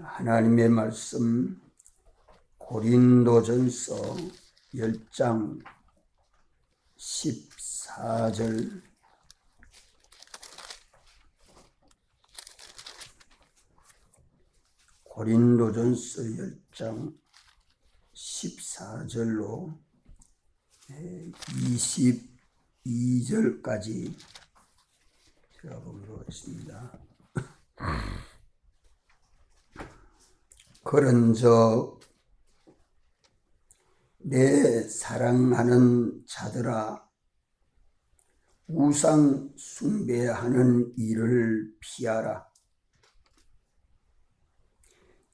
하나님의 말씀 고린도전서 10장 14절 고린도전서 10장 14절로 22절까지 제가 보도록 하겠습니다. 그런즉 내 사랑하는 자들아, 우상 숭배하는 일을 피하라.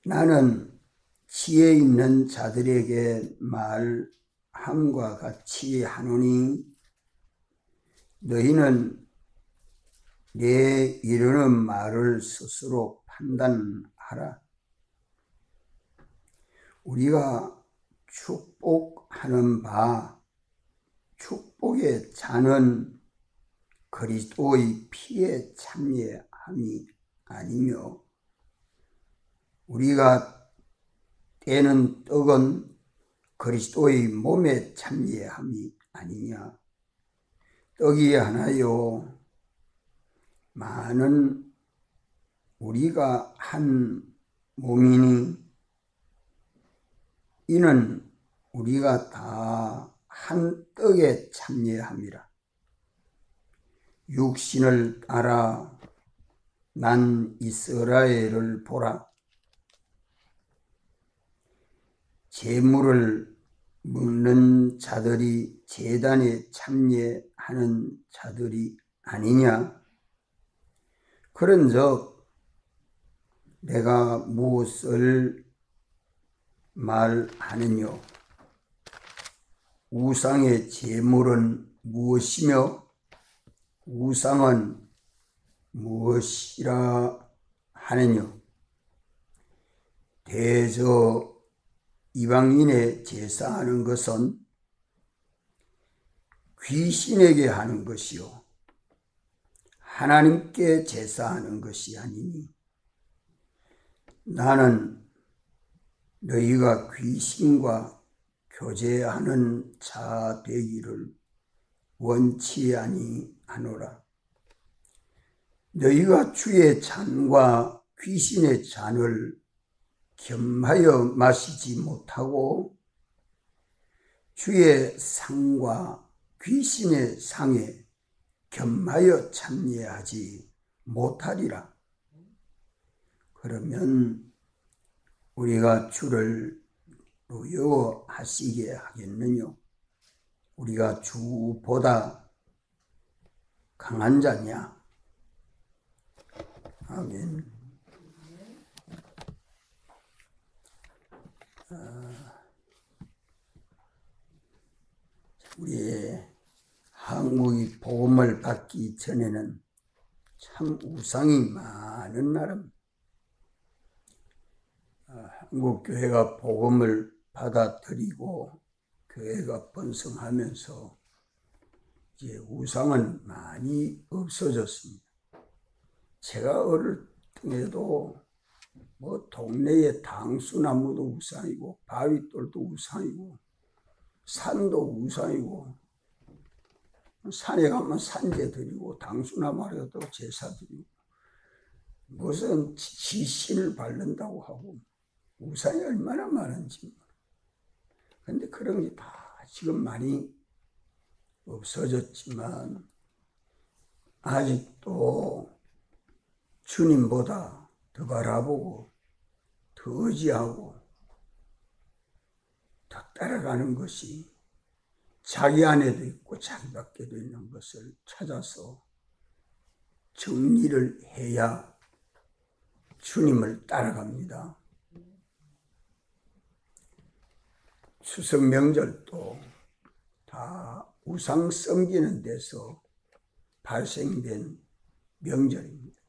나는 지혜 있는 자들에게 말함과 같이 하노니 너희는 내 이르는 말을 스스로 판단하라. 우리가 축복하는 바 축복의 잔은 그리스도의 피에 참여함이 아니며 우리가 떼는 떡은 그리스도의 몸에 참여함이 아니냐. 떡이 하나요 많은 우리가 한 몸이니 이는 우리가 다 한 떡에 참여함이라. 육신을 따라 난 이스라엘을 보라. 제물을 먹는 자들이 제단에 참여하는 자들이 아니냐. 그런즉 내가 무엇을 말하느뇨? 우상의 제물은 무엇이며 우상은 무엇이라 하느뇨? 대저 이방인의 제사하는 것은 귀신에게 하는 것이요 하나님께 제사하는 것이 아니니 나는 너희가 귀신과 교제하는 자 되기를 원치 아니하노라. 너희가 주의 잔과 귀신의 잔을 겸하여 마시지 못하고 주의 상과 귀신의 상에 겸하여 참여하지 못하리라. 그러면 우리가 주를 두려워하시게 하겠느뇨? 우리가 주보다 강한 자냐? 아멘. 우리의 한국이 복음을 받기 전에는 참 우상이 많은 나라입니다. 한국 교회가 복음을 받아들이고 교회가 번성하면서 이제 우상은 많이 없어졌습니다. 제가 어릴 때에도 뭐 동네에 당수나무도 우상이고 바위돌도 우상이고 산도 우상이고 산에 가면 산제 드리고 당수나무 아래도 제사 드리고 무슨 지신을 바른다고 하고 우상이 얼마나 많은지. 그런데 그런 게 다 지금 많이 없어졌지만 아직도 주님보다 더 바라보고 더 의지하고 더 따라가는 것이 자기 안에도 있고 자기 밖에도 있는 것을 찾아서 정리를 해야 주님을 따라갑니다. 추석 명절도 다 우상 섬기는 데서 발생된 명절입니다.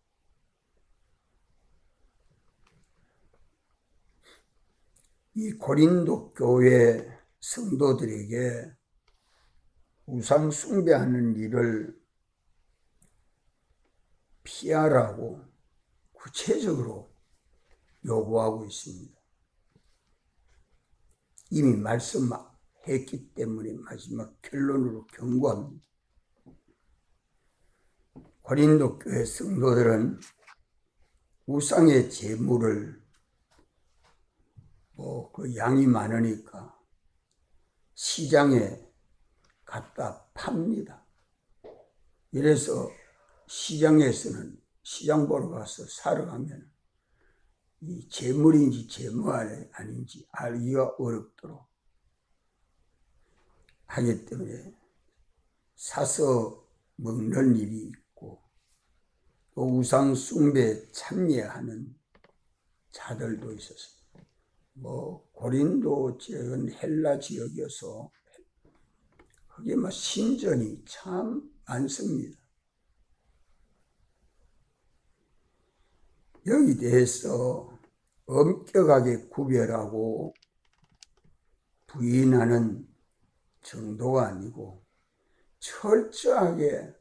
이 고린도 교회 성도들에게 우상 숭배하는 일을 피하라고 구체적으로 요구하고 있습니다. 이미 말씀했기 때문에 마지막 결론으로 경고합니다. 고린도 교회 성도들은 우상의 제물을 그 양이 많으니까 시장에 갖다 팝니다. 이래서 시장에서는 시장 보러 가서 사러 가면 이 제물인지 제물 아닌지 알기가 어렵도록 하기 때문에 사서 먹는 일이 있고 또 우상 숭배에 참여하는 자들도 있었습니다. 고린도 지역은 헬라 지역이어서 그게 신전이 참 많습니다. 여기 대해서 엄격하게 구별하고 부인하는 정도가 아니고 철저하게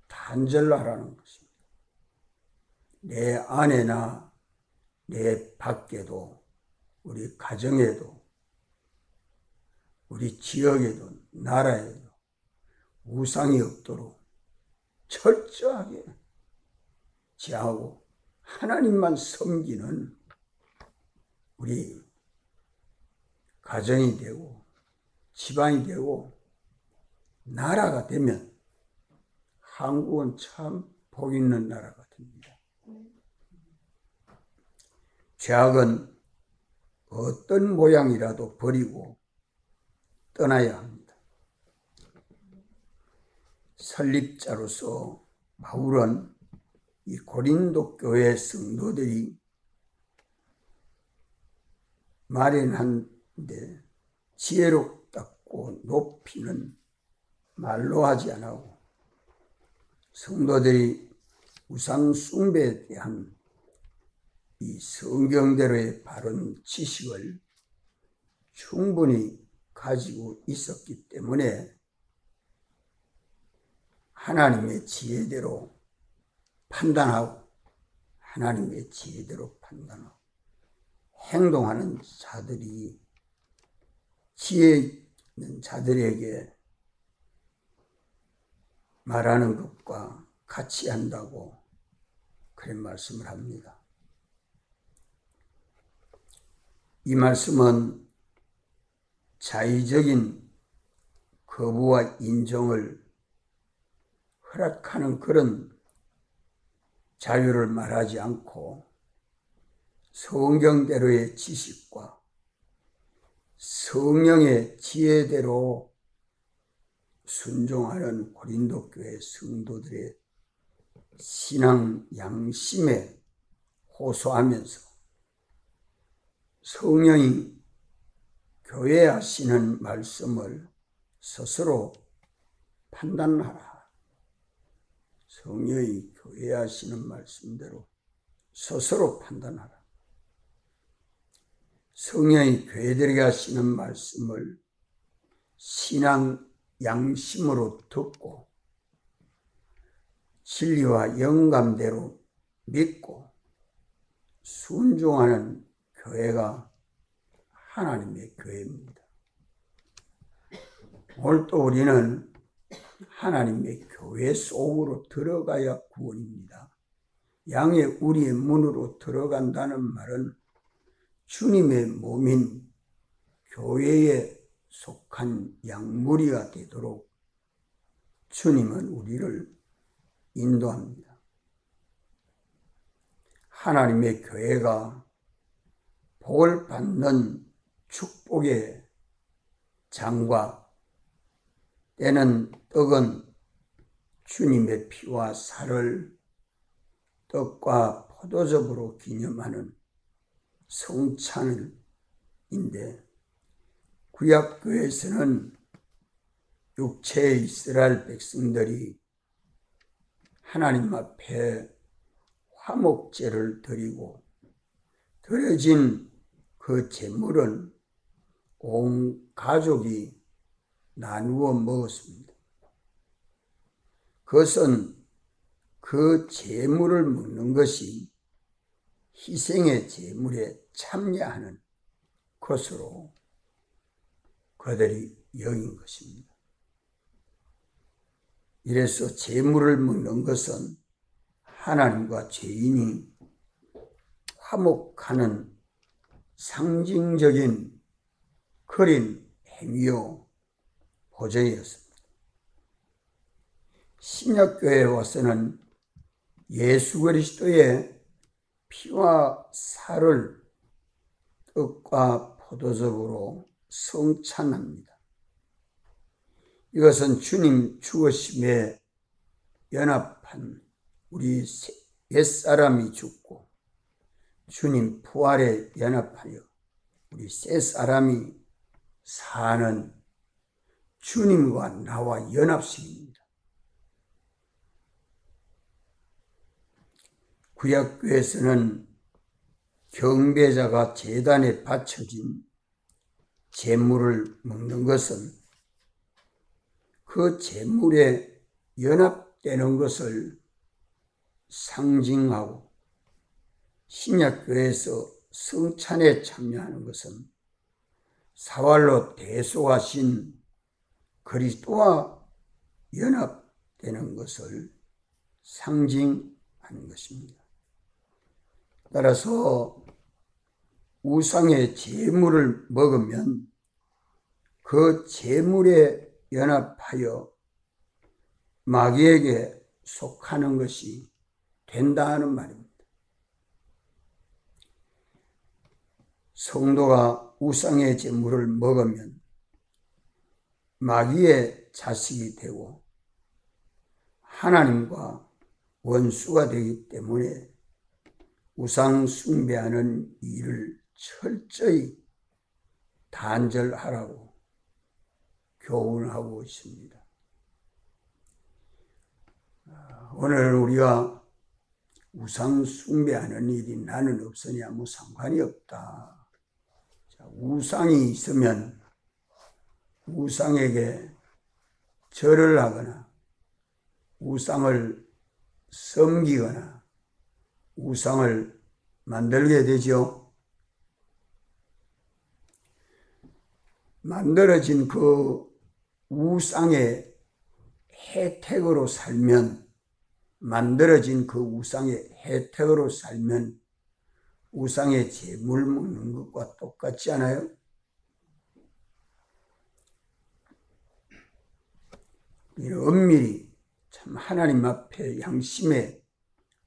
단절하라는 것입니다. 내 안에나 내 밖에도 우리 가정에도 우리 지역에도 나라에도 우상이 없도록 철저하게 제하고 하나님만 섬기는 우리 가정이 되고 집안이 되고 나라가 되면 한국은 참 복 있는 나라가 됩니다. 죄악은 어떤 모양이라도 버리고 떠나야 합니다. 설립자로서 바울은 이 고린도 교회 성도들이 마련한데 지혜롭다고 높이는 말로 하지 않고 성도들이 우상 숭배에 대한 이 성경대로의 바른 지식을 충분히 가지고 있었기 때문에 하나님의 지혜대로 판단하고 하나님의 지혜대로 판단하고 행동하는 자들이 지혜 있는 자들에게 말하는 것과 같이 한다고 그런 말씀을 합니다. 이 말씀은 자의적인 거부와 인정을 허락하는 그런 자유를 말하지 않고 성경대로의 지식과 성령의 지혜대로 순종하는 고린도 교회 성도들의 신앙 양심에 호소하면서 성령이 교회에 하시는 말씀을 스스로 판단하라. 성령이 교회에 하시는 말씀대로 스스로 판단하라. 성령이 교회들에게 하시는 말씀을 신앙 양심으로 듣고 진리와 영감대로 믿고 순종하는 교회가 하나님의 교회입니다. 오늘 또 우리는 하나님의 교회 속으로 들어가야 구원입니다. 양의 우리의 문으로 들어간다는 말은 주님의 몸인 교회에 속한 양무리가 되도록 주님은 우리를 인도합니다. 하나님의 교회가 복을 받는 축복의 장과 때는 떡은 주님의 피와 살을 떡과 포도즙으로 기념하는 성찬인데 구약교회에서는 육체의 이스라엘 백성들이 하나님 앞에 화목제를 드리고 드려진 그 제물은 온 가족이 나누어 먹었습니다. 그것은 그 제물을 먹는 것이 희생의 제물에 참여하는 것으로 그들이 여긴 것입니다. 이래서 제물을 먹는 것은 하나님과 죄인이 화목하는 상징적인 그린 행위요 보전이었습니다. 신약교회에 와서는 예수 그리스도의 피와 살을 떡과 포도즙으로 성찬합니다. 이것은 주님 죽으심에 연합한 우리 옛사람이 죽고 주님 부활에 연합하여 우리 새사람이 사는 주님과 나와 연합식입니다. 구약교에서는 경배자가 제단에 바쳐진 제물을 먹는 것은 그 제물에 연합되는 것을 상징하고, 신약교회에서 성찬에 참여하는 것은 사활로 대속하신 그리스도와 연합되는 것을 상징하는 것입니다. 따라서 우상의 제물을 먹으면 그 제물에 연합하여 마귀에게 속하는 것이 된다는 말입니다. 성도가 우상의 제물을 먹으면 마귀의 자식이 되고 하나님과 원수가 되기 때문에 우상 숭배하는 일을 철저히 단절하라고 교훈하고 있습니다. 오늘 우리가 우상 숭배하는 일이 나는 없으니 아무 상관이 없다. 우상이 있으면 우상에게 절을 하거나 우상을 섬기거나 우상을 만들게 되죠. 만들어진 그 우상의 혜택으로 살면, 만들어진 그 우상의 혜택으로 살면 우상의 제물 먹는 것과 똑같지 않아요? 엄밀히 참 하나님 앞에 양심에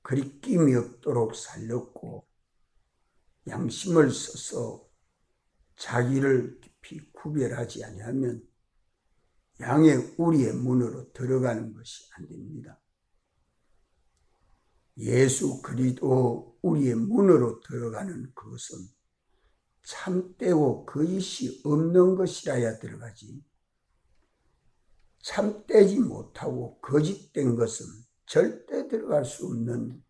거리낌이 없도록 살렸고 양심을 써서 자기를 깊이 구별하지 아니하면 양의 우리의 문으로 들어가는 것이 안 됩니다. 예수 그리스도 우리의 문으로 들어가는 그것은 참되고 거짓이 없는 것이라야 들어가지, 참되지 못하고 거짓된 것은 절대 들어갈 수 없는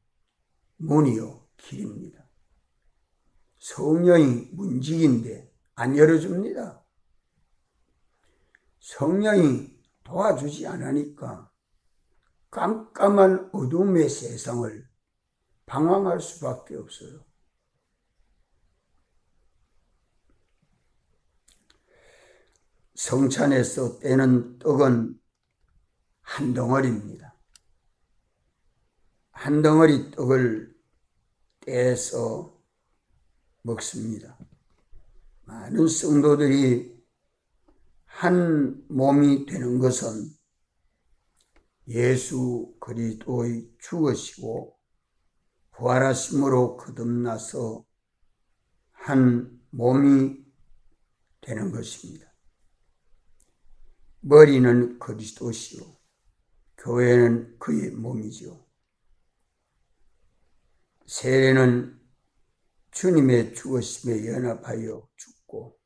문이요 길입니다. 성령이 문지기인데 안 열어줍니다. 성령이 도와주지 않으니까 깜깜한 어둠의 세상을 방황할 수밖에 없어요. 성찬에서 떼는 떡은 한 덩어리입니다. 한 덩어리 떡을 떼서 먹습니다. 많은 성도들이 한 몸이 되는 것은 예수 그리스도의 죽으시고 부활하심으로 거듭나서 한 몸이 되는 것입니다. 머리는 그리스도시요 교회는 그의 몸이지요. 세례는 주님의 죽으심에 연합하여 죽고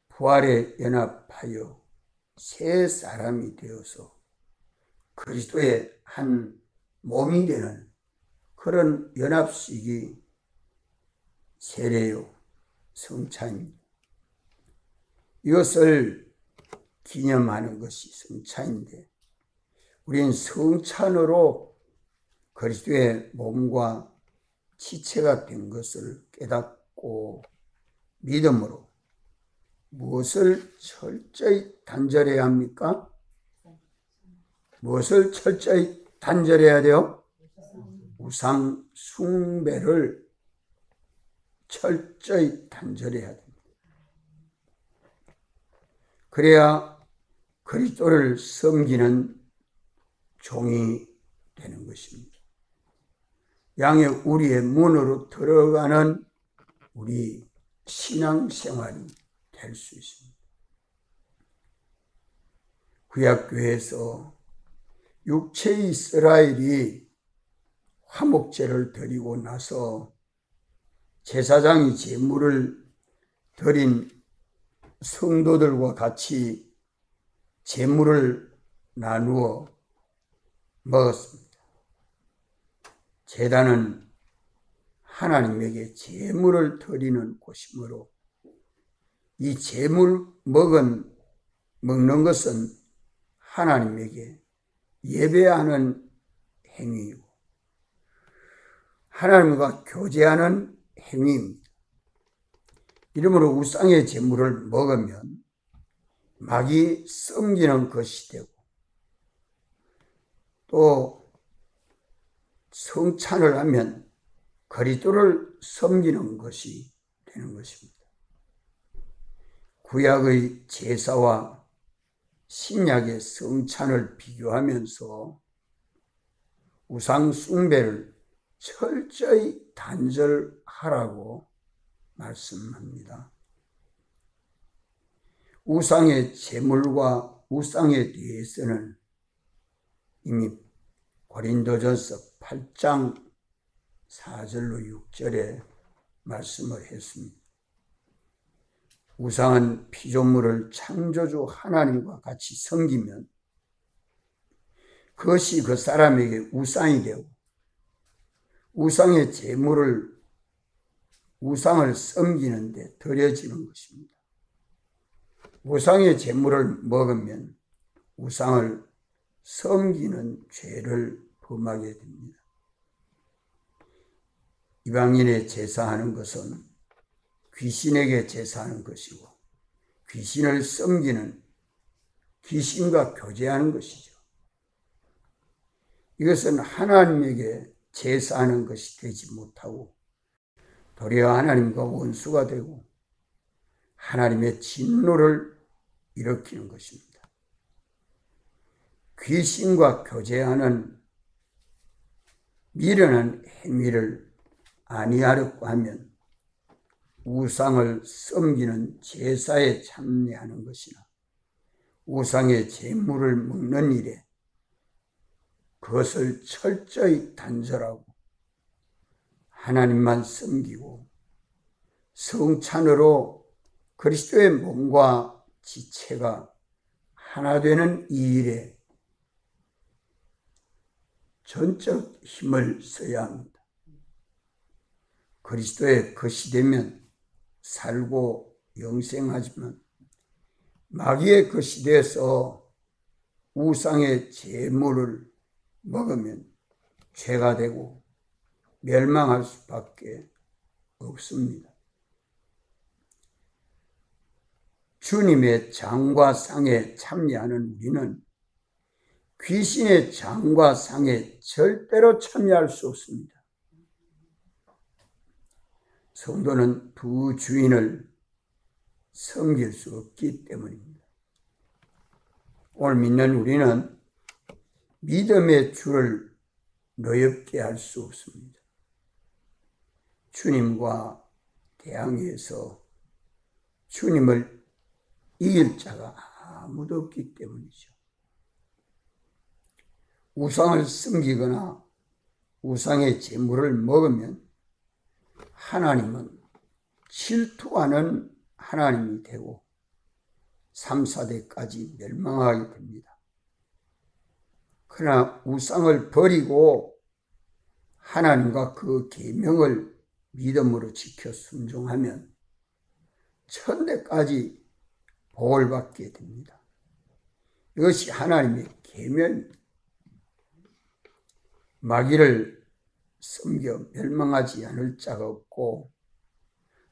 부활에 연합하여 새 사람이 되어서 그리스도의 한 몸이 되는 그런 연합식이 세례요 성찬입니다. 이것을 기념하는 것이 성찬인데 우리는 성찬으로 그리스도의 몸과 지체가 된 것을 깨닫고 믿음으로 무엇을 철저히 단절해야 합니까? 무엇을 철저히 단절해야 돼요? 우상 숭배를 철저히 단절해야 됩니다. 그래야 그리스도를 섬기는 종이 되는 것입니다. 양의 우리의 문으로 들어가는 우리 신앙생활이 될 수 있습니다. 구약교회에서 육체의 이스라엘이 화목제를 드리고 나서 제사장이 제물을 드린 성도들과 같이 제물을 나누어 먹었습니다. 제단은 하나님에게 제물을 드리는 곳이므로 이 제물 먹는 것은 하나님에게 예배하는 행위이고 하나님과 교제하는 행위입니다. 이러므로 우상의 제물을 먹으면 마귀 섬기는 것이 되고 또 성찬을 하면 그리스도를 섬기는 것이 되는 것입니다. 구약의 제사와 신약의 성찬을 비교하면서 우상 숭배를 철저히 단절하라고 말씀합니다. 우상의 제물과 우상에 대해서는 이미 고린도전서 8장 4절로 6절에 말씀을 했습니다. 우상은 피조물을 창조주 하나님과 같이 섬기면 그것이 그 사람에게 우상이 되고 우상의 제물을 우상을 섬기는 데 들여지는 것입니다. 우상의 제물을 먹으면 우상을 섬기는 죄를 범하게 됩니다. 이방인의 제사하는 것은 귀신에게 제사하는 것이고 귀신을 섬기는 귀신과 교제하는 것이죠. 이것은 하나님에게 제사하는 것이 되지 못하고 도리어 하나님과 원수가 되고 하나님의 진노를 일으키는 것입니다. 귀신과 교제하는 미련한 행위를 아니하려고 하면 우상을 섬기는 제사에 참여하는 것이나 우상의 제물을 먹는 일에 그것을 철저히 단절하고 하나님만 섬기고 성찬으로 그리스도의 몸과 지체가 하나 되는 이 일에 전적 힘을 써야 합니다. 그리스도의 것이 되면 살고 영생하지만 마귀의 것이 돼서 우상의 제물을 먹으면 죄가 되고 멸망할 수밖에 없습니다. 주님의 장과 상에 참여하는 우리는 귀신의 장과 상에 절대로 참여할 수 없습니다. 성도는 두 주인을 섬길 수 없기 때문입니다. 오늘 믿는 우리는 믿음의 주를 노엽게 할 수 없습니다. 주님과 대항해서 주님을 이길 자가 아무도 없기 때문이죠. 우상을 섬기거나 우상의 제물을 먹으면 하나님은 질투하는 하나님이 되고 3, 4대까지 멸망하게 됩니다. 그러나 우상을 버리고 하나님과 그 계명을 믿음으로 지켜 순종하면 천대까지 복을 받게 됩니다. 이것이 하나님의 계명입니다. 마귀를 섬겨 멸망하지 않을 자가 없고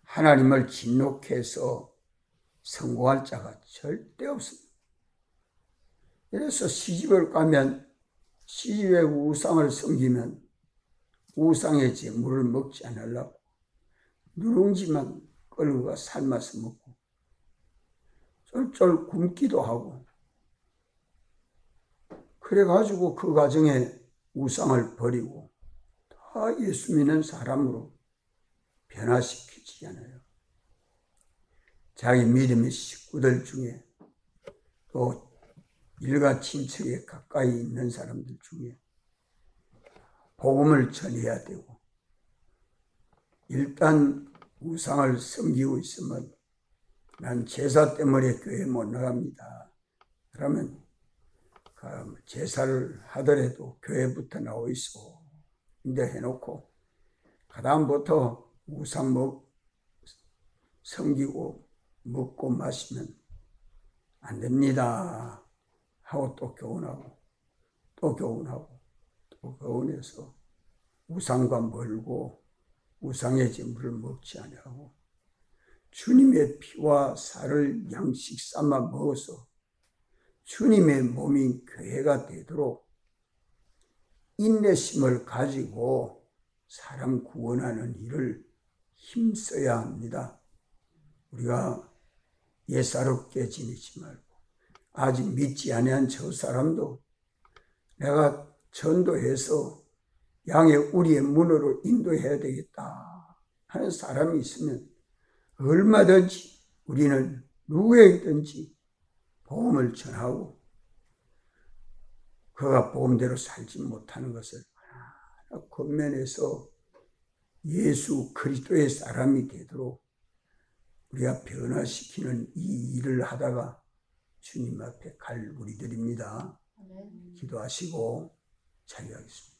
하나님을 진노케 해서 성공할 자가 절대 없습니다. 그래서 시집을 가면 시집에 우상을 섬기면 우상의 제물을 먹지 않으려고 누룽지만 끌어가 삶아서 먹고 쫄쫄 굶기도 하고 그래가지고 그 가정에 우상을 버리고 다 예수 믿는 사람으로 변화시키지 않아요. 자기 믿음의 식구들 중에 또 일가 친척에 가까이 있는 사람들 중에 복음을 전해야 되고 일단 우상을 섬기고 있으면 난 제사 때문에 교회 못 나갑니다. 그러면 제사를 하더라도 교회부터 나와 있어. 근데 해놓고 그다음부터 우상 섬기고 먹고 마시면 안 됩니다 하고 또 교훈하고 또 교훈하고 또 교훈해서 우상과 멀고 우상의 제물을 먹지 아니하고 주님의 피와 살을 양식 삼아 먹어서 주님의 몸인 교회가 되도록 인내심을 가지고 사람 구원하는 일을 힘써야 합니다. 우리가 예사롭게 지내지 말고 아직 믿지 아니한 저 사람도 내가 전도해서 양의 우리의 문으로 인도해야 되겠다 하는 사람이 있으면 얼마든지 우리는 누구에게든지 복음을 전하고 그가 복음대로 살지 못하는 것을 하나하나 권면해서 예수 그리스도의 사람이 되도록 우리가 변화시키는 이 일을 하다가 주님 앞에 갈 우리들입니다. 기도하시고 자유하겠습니다.